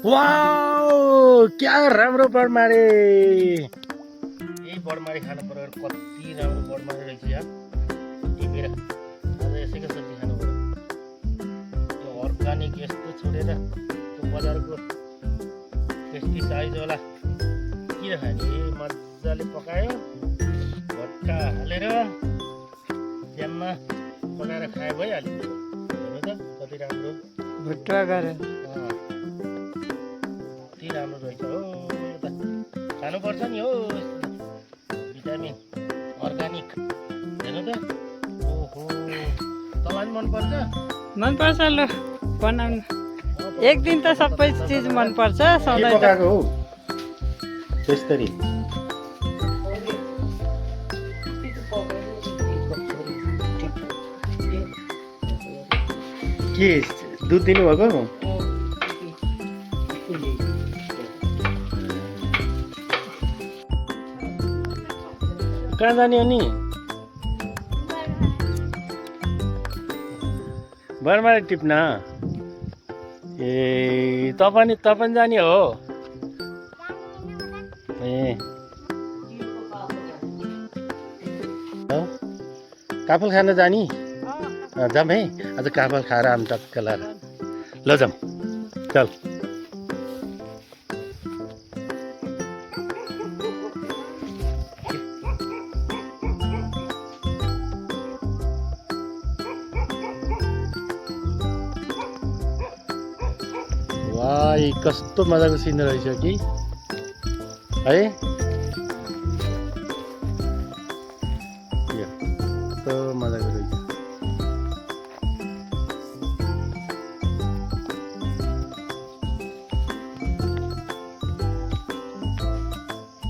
wow क्या राम्रो बडमारे यही बडमारे खानु पर्यो कति राम्रो बडमारे रहेछ यार टिपेर आज यसैको सब्जी खानु पर्यो यो अर्गानिक यस्तो छोडेर त्यो बजारको पेस्टिसाइड वाला किन खाने मजाले पकायो भट्टा हालेर च्याम्मा बनाएर खाए भइहाल्यो हेर्नु त कति राम्रो भुट्टा गरेर कति राम्रो रहेछ हो यो त खानुपर्छ नि हो भिटामिन अर्गानिक हेर्नु त ओहो तँलाई पनि मनपर्छ ल बनाउनु एक दिन त सबै चिज मनपर्छ सधैँ पकाएको हो त्यसरी के दुध दिनुभएको कहाँ जाने हो नि बडमारे टिप्न ए तपाईँ जाने हो ए काफल खान जाने जाऊँ है आज काफल खाएर आम टक्कला ल जाऊँ चल वाह कस्तो मजाको सिन रहेछ कि है कस्तो मजाको रहेछ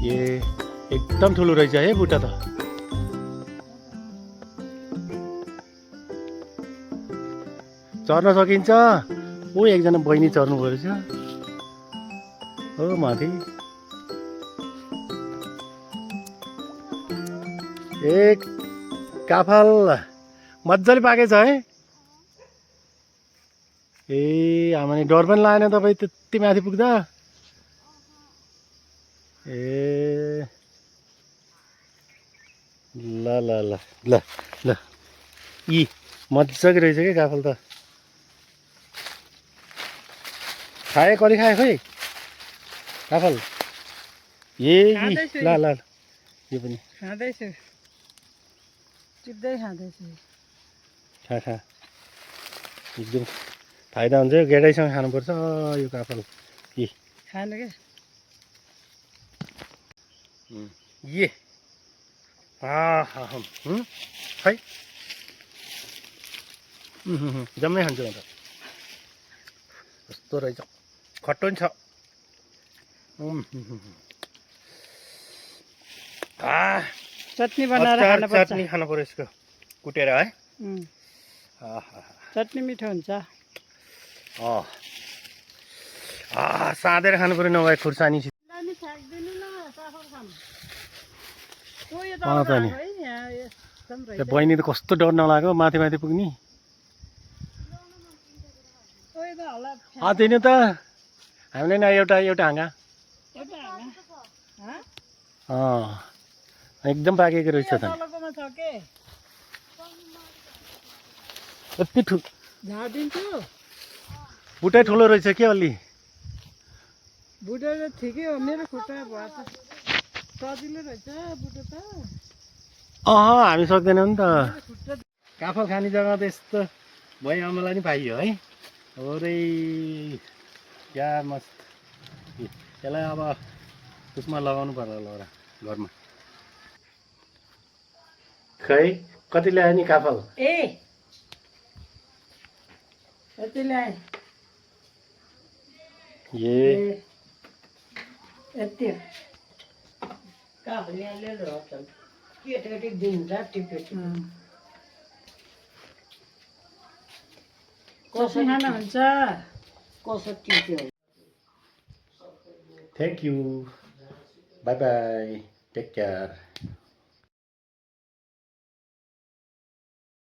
ए एकदम ठुलो रहेछ है बुट्टा त चढ्न सकिन्छ ओ एकजना बहिनी चढ्नु परेछ हो माथि एक काफल मजाले पाकेछ है ए आमाले डर पनि लागेन तपाईँ त्यति माथि पुग्दा ए ल ल ल ल ल यी मजाको रहेछ क्या काफल त खाए कति खाए खोइ काफल ए ल ल यो पनि खाँदैछु टिप्दै खाँदैछु खा खा एकदम फाइदा हुन्छ गेडैसँग खानुपर्छ यो काफल कि खानु क्या ये खै जम्मै खान्छु म त कस्तो रहेछ खट्टो नि छ चटनी बनाएर खानुपर्छ चटनी खानु पर्यो यसको कुटेर है चटनी मिठो हुन्छ साँधेर खानु पर्यो नभए खुर्सानी बहिनी त कस्तो डर नलाग्यो माथि माथि पुग्ने त्यही त हामीलाई न एउटा हाँगा एकदम पाकेको रहेछ त यति बुटै ठुलो रहेछ के अलि बुटो त ठिकै हो मेरो खुट्टा भयो त सजिलो रहेछ बुटो त हामी सक्दैनौँ नि त काफल खाने जग्गा त यस्तो भयो आमालाई नि पाइयो है अरे क्या मस्त यसलाई अब उसमा लगाउनु पर्ला ल घरमा खै कति ल्यायो नि काफल यति ल्याए यति काफल ल्याएर केटी दिन्छ टिपेट कसो खानुहुन्छ कसो टिप्यो thank you bye bye take care